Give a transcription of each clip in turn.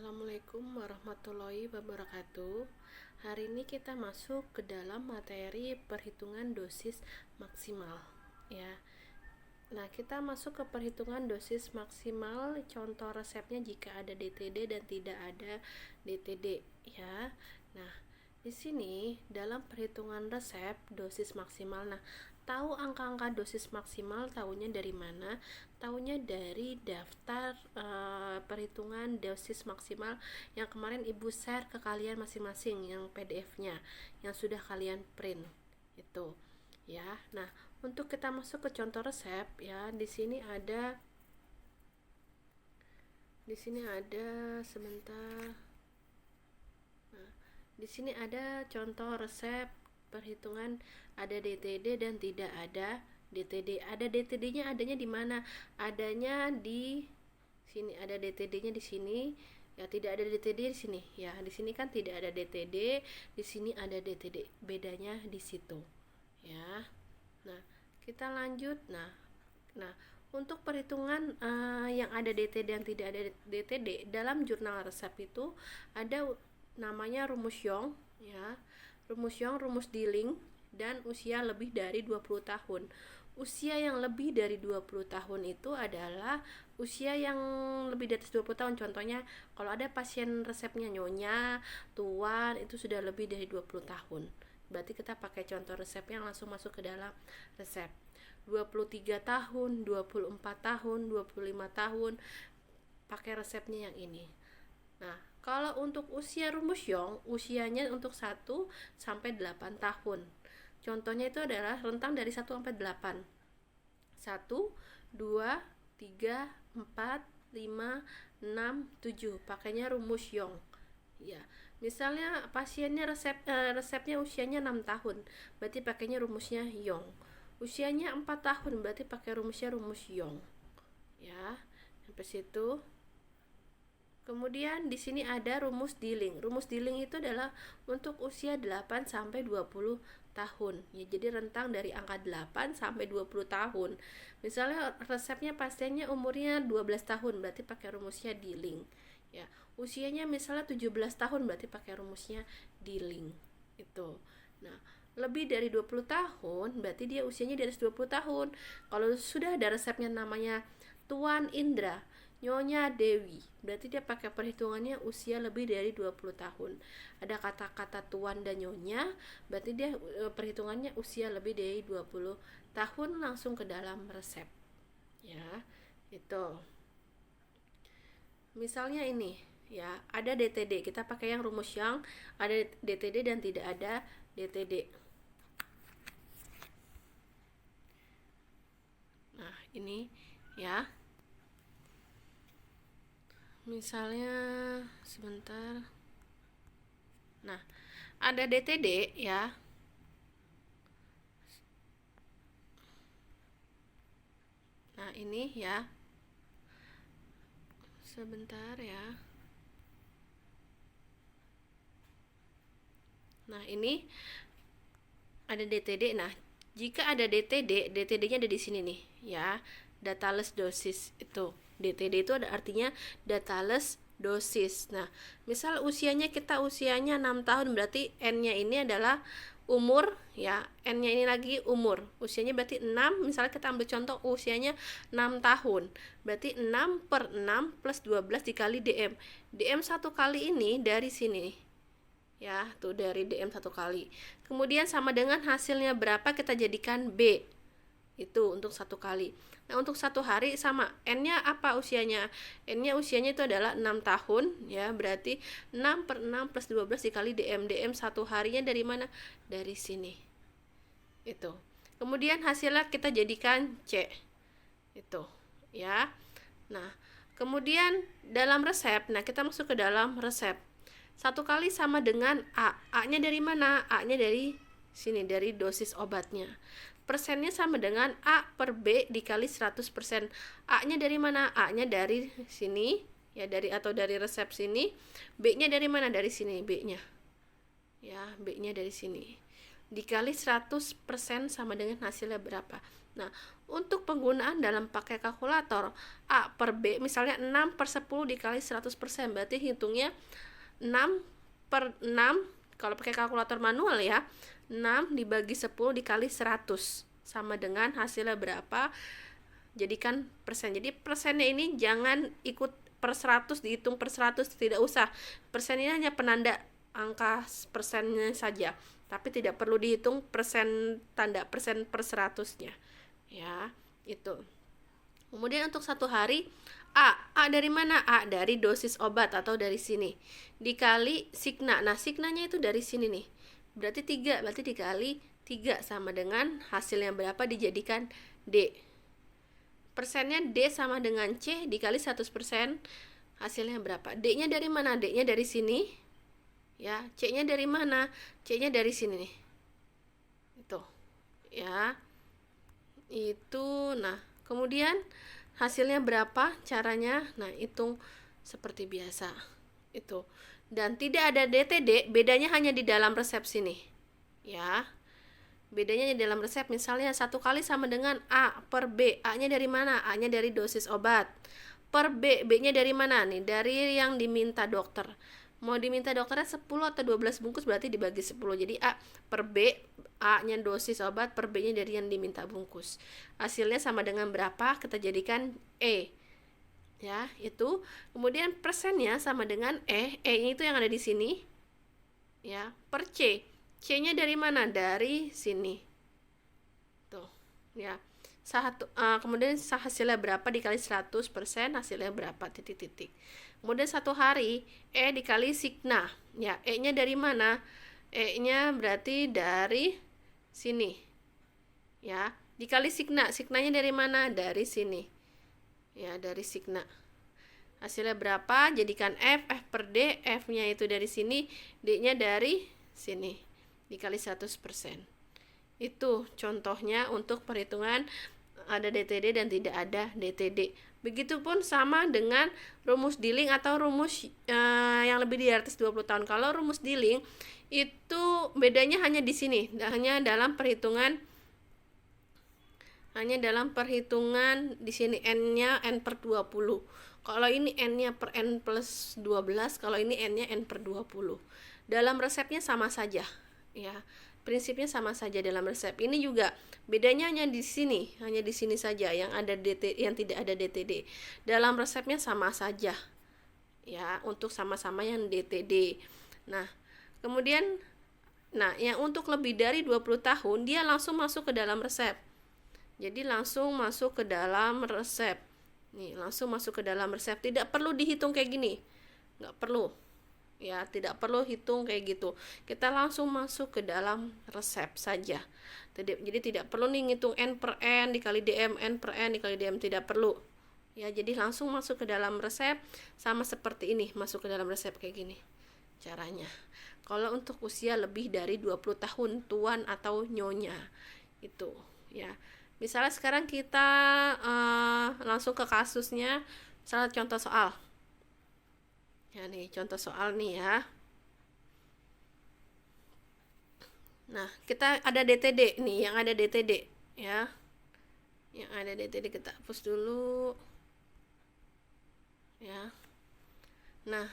Assalamualaikum warahmatullahi wabarakatuh. Hari ini kita masuk ke dalam materi perhitungan dosis maksimal ya. Nah, kita masuk ke perhitungan dosis maksimal. Contoh resepnya jika ada DTD dan tidak ada DTD ya. Nah, di sini dalam perhitungan resep dosis maksimal. Nah, tahu angka-angka dosis maksimal tahunya dari mana? Tahunya dari daftar perhitungan dosis maksimal yang kemarin Ibu share ke kalian masing-masing, yang PDF-nya yang sudah kalian print itu ya. Nah, untuk kita masuk ke contoh resep ya, di sini ada sebentar. Nah, di sini ada contoh resep perhitungan ada DTD dan tidak ada DTD. Ada DTD-nya adanya di mana? Adanya di sini, ada DTD-nya di sini. Ya, tidak ada DTD di sini. Ya, di sini kan tidak ada DTD, di sini ada DTD. Bedanya di situ. Ya. Nah, kita lanjut. Nah, untuk perhitungan yang ada DTD dan tidak ada DTD dalam jurnal resep itu ada namanya rumus Young ya. Rumus Young, rumus Dilling, dan usia lebih dari 20 tahun. Usia yang lebih dari 20 tahun itu adalah usia yang lebih dari 20 tahun. Contohnya kalau ada pasien resepnya nyonya, tuan, itu sudah lebih dari 20 tahun. Berarti kita pakai contoh resep yang langsung masuk ke dalam resep. 23 tahun, 24 tahun, 25 tahun, pakai resepnya yang ini. Nah, kalau untuk usia rumus Young, usianya untuk 1 sampai 8 tahun. Contohnya itu adalah rentang dari 1 sampai 8. 1, 2, 3, 4, 5, 6, 7. Pakainya rumus Young. Ya, misalnya pasiennya resepnya usianya 6 tahun, berarti pakainya rumusnya Young. Usianya 4 tahun, berarti pakai rumusnya rumus Young. Ya, sampai situ. Kemudian di sini ada rumus Dilling. Rumus Dilling itu adalah untuk usia 8 sampai 20 tahun. Ya, jadi rentang dari angka 8 sampai 20 tahun. Misalnya resepnya pasiennya umurnya 12 tahun, berarti pakai rumusnya Dilling. Ya, usianya misalnya 17 tahun, berarti pakai rumusnya Dilling. Itu. Nah, lebih dari 20 tahun, berarti dia usianya di atas 20 tahun. Kalau sudah ada resepnya namanya Tuan Indra, Nyonya Dewi, berarti dia pakai perhitungannya usia lebih dari 20 tahun. Ada kata-kata tuan dan nyonya, berarti dia perhitungannya usia lebih dari 20 tahun, langsung ke dalam resep. Ya, itu. Misalnya ini, ya, ada DTD, kita pakai yang rumus yang ada DTD dan tidak ada DTD. Nah, ini ya. Misalnya sebentar. Nah, ada DTD ya. Nah, ini ya. Sebentar ya. Nah, ini ada DTD. Nah, jika ada DTD, DTD-nya ada di sini nih ya. Dataless dosis itu. DTD itu ada artinya dataless dosis. Nah, misal kita usianya 6 tahun, berarti N-nya ini adalah umur ya. N-nya ini lagi umur. Usianya berarti 6, misalnya kita ambil contoh usianya 6 tahun. Berarti 6 per 6 plus 12 dikali DM. DM satu kali ini dari sini. Ya, tuh dari DM satu kali. Kemudian sama dengan hasilnya berapa kita jadikan B. Itu untuk satu kali. Nah, untuk satu hari sama N-nya apa usianya? N-nya usianya itu adalah 6 tahun ya, berarti 6 per 6 plus 12 dikali DM. DM satu harinya dari mana? Dari sini. Itu. Kemudian hasilnya kita jadikan C. Itu ya. Nah, kemudian dalam resep, nah kita masuk ke dalam resep. Satu kali sama dengan A. A-nya dari mana? A-nya dari sini, dari dosis obatnya. Persennya sama dengan A per B dikali 100%. A-nya dari mana? A-nya dari sini ya, dari resep sini. B-nya dari mana? Dari sini B-nya. Ya, B-nya dari sini. Dikali 100% sama dengan hasilnya berapa? Nah, untuk penggunaan dalam pakai kalkulator, A per B misalnya 6 per 10 dikali 100%, berarti hitungnya 6 per 6, kalau pakai kalkulator manual ya, 6 dibagi 10 dikali 100 sama dengan hasilnya berapa, jadikan persen. Jadi persennya ini jangan ikut per 100, dihitung per 100, tidak usah. Persen ini hanya penanda angka persennya saja, tapi tidak perlu dihitung persen, tanda persen per 100-nya. Ya, itu. Kemudian untuk satu hari, A dari mana? A dari dosis obat atau dari sini. Dikali signa. Nah, signanya itu dari sini nih. Berarti 3, berarti dikali 3 sama dengan hasilnya berapa dijadikan D. Persennya D sama dengan C dikali 100%, hasilnya berapa? D-nya dari mana? D-nya dari sini. Ya, C-nya dari mana? C-nya dari sini nih. Itu. Ya. Itu. Nah, kemudian hasilnya berapa? Caranya, nah, hitung seperti biasa. Itu. Dan tidak ada DTD, bedanya hanya di dalam resep sini. Ya. Bedanya di dalam resep, misalnya 1 kali sama dengan A per B. A-nya dari mana? A-nya dari dosis obat. Per B, B-nya dari mana nih? Dari yang diminta dokter. Mau diminta dokternya 10 atau 12 bungkus, berarti dibagi 10. Jadi A per B, A-nya dosis obat, per B-nya dari yang diminta bungkus. Hasilnya sama dengan berapa? Kita jadikan E. Ya, itu. Kemudian persennya sama dengan E. E-nya itu yang ada di sini. Ya, per C. C-nya dari mana? Dari sini. Tuh, ya. Kemudian hasilnya berapa dikali 100%, hasilnya berapa, titik-titik. Kemudian satu hari, E dikali signa. Ya, E-nya dari mana? E-nya berarti dari sini. Ya, dikali signa. Signanya dari mana? Dari sini. Ya, dari signa. Hasilnya berapa? Jadikan F, F per D, F-nya itu dari sini, D-nya dari sini. Dikali 100%. Itu contohnya untuk perhitungan ada DTD dan tidak ada DTD. Begitupun sama dengan rumus Dilling atau rumus yang lebih di atas 20 tahun. Kalau rumus Dilling itu bedanya hanya di sini, hanya dalam perhitungan di sini N-nya N per 20. Kalau ini N-nya per N plus 12, kalau ini N-nya N per 20. Dalam resepnya sama saja. Ya, prinsipnya sama saja dalam resep. Ini juga bedanya hanya di sini saja yang ada yang tidak ada DTD. Dalam resepnya sama saja. Ya, untuk sama-sama yang DTD. Nah, kemudian yang untuk lebih dari 20 tahun dia langsung masuk ke dalam resep. Jadi langsung masuk ke dalam resep. Nih, langsung masuk ke dalam resep. Tidak perlu dihitung kayak gini. Nggak perlu. Ya, tidak perlu hitung kayak gitu. Kita langsung masuk ke dalam resep saja. Jadi tidak perlu nih ngitung N per N dikali DM, N per N dikali DM, tidak perlu. Ya, jadi langsung masuk ke dalam resep, sama seperti ini, masuk ke dalam resep kayak gini caranya. Kalau untuk usia lebih dari 20 tahun, tuan atau nyonya. Itu, ya. Misalnya sekarang kita langsung ke kasusnya, misalnya contoh soal. Ya nih, contoh soal nih ya. Nah, kita ada DTD nih, yang ada DTD ya. Yang ada DTD kita hapus dulu. Ya. Nah,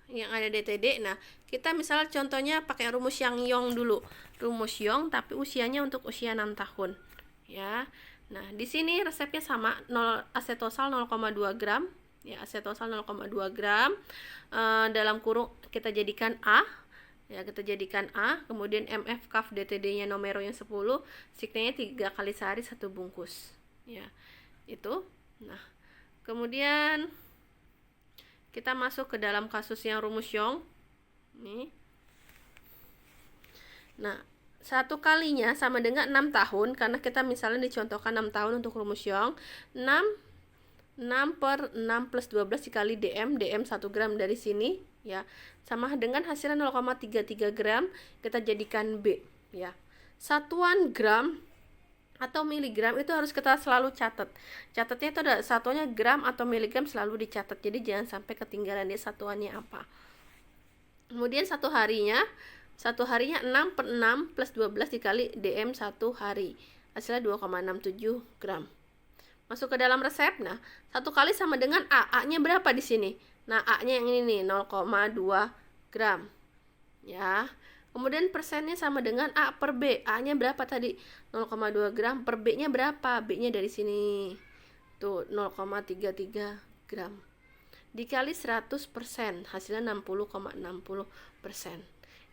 yang ada DTD, nah, kita misal contohnya pakai rumus yang Young dulu. Rumus Young tapi usianya untuk usia 6 tahun. Ya. Nah, di sini resepnya sama, asetosal 0,2 gram. Ya, asetosal 0,2 gram. Dalam kurung kita jadikan A. Ya, kita jadikan A. Kemudian MF kaf DTD-nya nomero yang 10, signanya 3 kali sehari 1 bungkus. Ya, itu. Nah, kemudian kita masuk ke dalam kasus yang rumus Young. Nih. Nah, 1 kalinya sama dengan 6 tahun, karena kita misalnya dicontohkan 6 tahun untuk rumus Young. 6 per 6 plus 12 dikali DM 1 gram dari sini, ya, sama dengan hasilnya 0,33 gram, kita jadikan B, ya. Satuan gram atau miligram itu harus kita selalu catat. Catatnya itu ada satuannya gram atau miligram, selalu dicatat. Jadi jangan sampai ketinggalan dia satuannya apa. Kemudian satu harinya 6 per 6 plus 12 dikali DM 1 hari. hasilnya 2,67 gram. Masuk ke dalam resep. Nah, 1 kali sama dengan A. A-nya berapa di sini? Nah, A-nya yang ini nih, 0,2 gram. Ya. Kemudian persennya sama dengan A per B. A-nya berapa tadi? 0,2 gram. Per B-nya berapa? B-nya dari sini. Tuh, 0,33 gram. Dikali 100%, hasilnya 60,60%.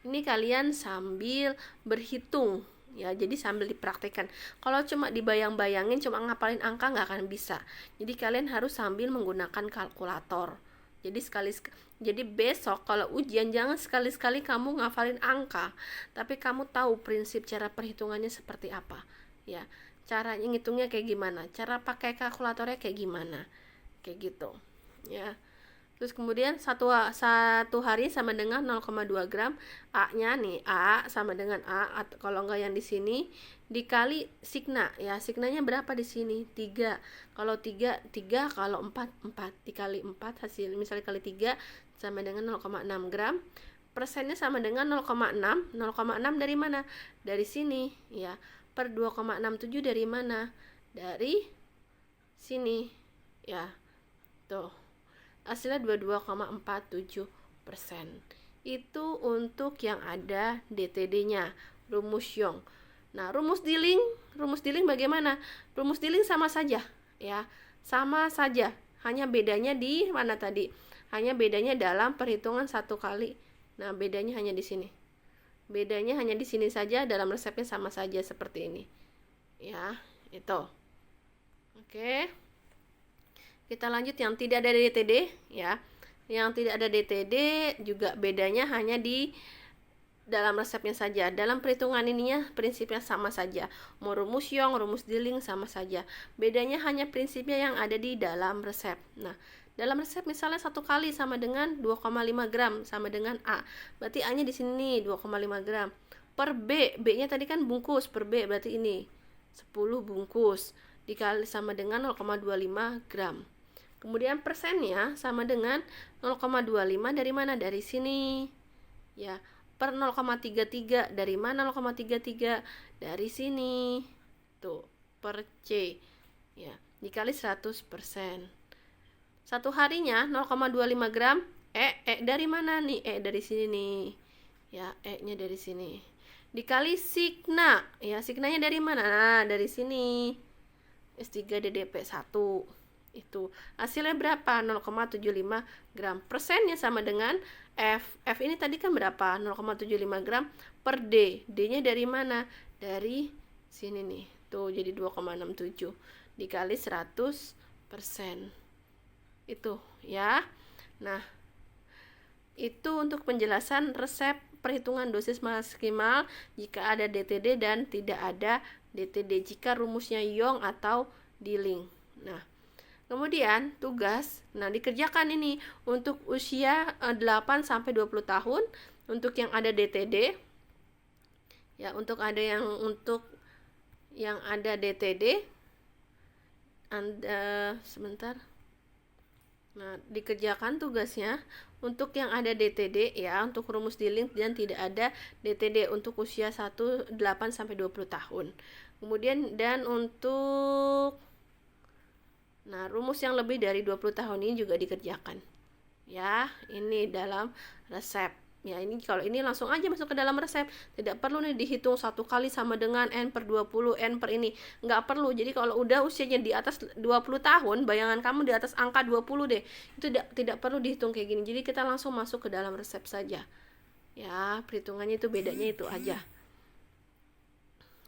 Ini kalian sambil berhitung. Ya, jadi sambil dipraktekkan. Kalau cuma dibayang-bayangin, cuma ngapalin angka nggak akan bisa. Jadi kalian harus sambil menggunakan kalkulator. Jadi besok kalau ujian jangan sekali-sekali kamu ngafalin angka, tapi kamu tahu prinsip cara perhitungannya seperti apa. Ya, cara ngitungnya kayak gimana, cara pakai kalkulatornya kayak gimana, kayak gitu. Ya. Terus kemudian satu hari sama dengan 0,2 gram. A-nya nih, A sama dengan A, kalau enggak yang di sini dikali signa. Ya, signanya berapa di sini? 3. Kalau 3, kalau 4, 4. Dikali 4 hasil misalnya kali 3 sama dengan 0,6 gram. Persennya sama dengan 0,6. 0,6 dari mana? Dari sini, ya. Per 2,67 dari mana? Dari sini. Ya. Tuh. Hasilnya 22,47%. Itu untuk yang ada DTD-nya, rumus Young. Nah, rumus Dilling bagaimana? Rumus Dilling sama saja, ya. Sama saja. Hanya bedanya di mana tadi? Hanya bedanya dalam perhitungan 1 kali. Nah, bedanya hanya di sini. Bedanya hanya di sini saja, dalam resepnya sama saja seperti ini. Ya, itu. Oke. Kita lanjut yang tidak ada DTD, ya. Yang tidak ada DTD juga bedanya hanya di dalam resepnya saja. Dalam perhitungan ininya prinsipnya sama saja. Mau rumus Young, rumus Dilling sama saja. Bedanya hanya prinsipnya yang ada di dalam resep. Nah, dalam resep misalnya 1 kali sama dengan 2,5 gram sama dengan A. Berarti A-nya di sini 2,5 gram. Per B, B-nya tadi kan bungkus, per B berarti ini 10 bungkus dikali sama dengan 0,25 gram. Kemudian persennya sama dengan 0,25 dari mana? Dari sini. Ya, per 0,33 dari mana 0,33? Dari sini. Tuh, per C. Ya, dikali 100%. 1 harinya 0,25 gram. Dari mana nih? Dari sini nih. Ya, E-nya dari sini. Dikali signa. Ya, signanya dari mana? Nah, dari sini. S3 DDP 1. Itu hasilnya berapa? 0,75 gram. Persennya sama dengan F ini tadi kan berapa? 0,75 gram per D. D-nya dari mana? Dari sini nih. Tuh, jadi 2,67 dikali 100%. Itu, ya. Nah, itu untuk penjelasan resep perhitungan dosis maksimal jika ada DTD dan tidak ada DTD, jika rumusnya Young atau Dilling. Nah, kemudian tugas, nah dikerjakan ini untuk usia 8 sampai 20 tahun untuk yang ada DTD. Ya, untuk yang ada DTD sebentar. Nah, dikerjakan tugasnya untuk yang ada DTD, ya, untuk rumus Dilling dan tidak ada DTD untuk usia 8 sampai 20 tahun. Kemudian dan untuk rumus yang lebih dari 20 tahun ini juga dikerjakan. Ya, ini dalam resep. Ya, ini kalau ini langsung aja masuk ke dalam resep. Tidak perlu nih dihitung 1 kali sama dengan N per 20, N per ini. Nggak perlu. Jadi kalau udah usianya di atas 20 tahun, bayangan kamu di atas angka 20 deh. Itu tidak perlu dihitung kayak gini. Jadi kita langsung masuk ke dalam resep saja. Ya, perhitungannya itu bedanya itu aja.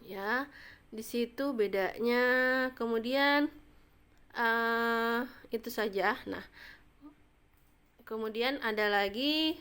Ya, di situ bedanya. Kemudian itu saja. Nah, kemudian ada lagi.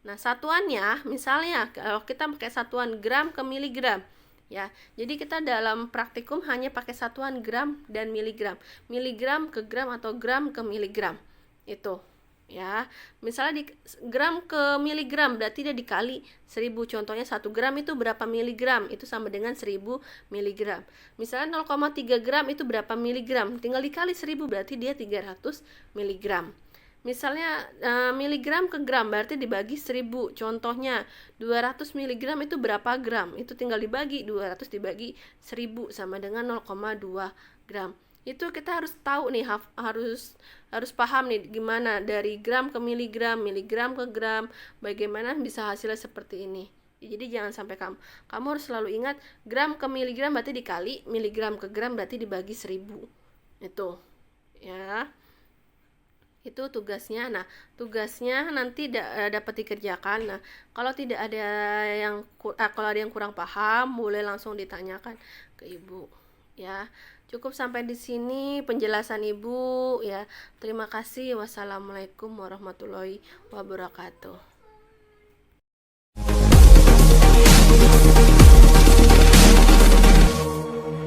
Nah, satuannya misalnya kalau kita pakai satuan gram ke miligram, ya. Jadi kita dalam praktikum hanya pakai satuan gram dan miligram. Miligram ke gram atau gram ke miligram. Itu, ya. Misalnya di gram ke miligram berarti dia dikali 1000. Contohnya 1 gram itu berapa miligram? Itu sama dengan 1000 miligram. Misalnya 0,3 gram itu berapa miligram? Tinggal dikali 1000 berarti dia 300 miligram. Misalnya miligram ke gram berarti dibagi 1000. Contohnya 200 miligram itu berapa gram? Itu tinggal dibagi, 200 dibagi 1000 sama dengan 0,2 gram. Itu kita harus tahu nih, harus paham nih gimana dari gram ke miligram, miligram ke gram, bagaimana bisa hasilnya seperti ini. Jadi jangan sampai kamu harus selalu ingat gram ke miligram berarti dikali, miligram ke gram berarti dibagi 1000. Itu ya, itu tugasnya. Nah, tugasnya nanti dapat dikerjakan. Nah, kalau tidak ada kalau ada yang kurang paham boleh langsung ditanyakan ke ibu ya. Cukup sampai di sini penjelasan ibu ya. Terima kasih. Wassalamualaikum warahmatullahi wabarakatuh.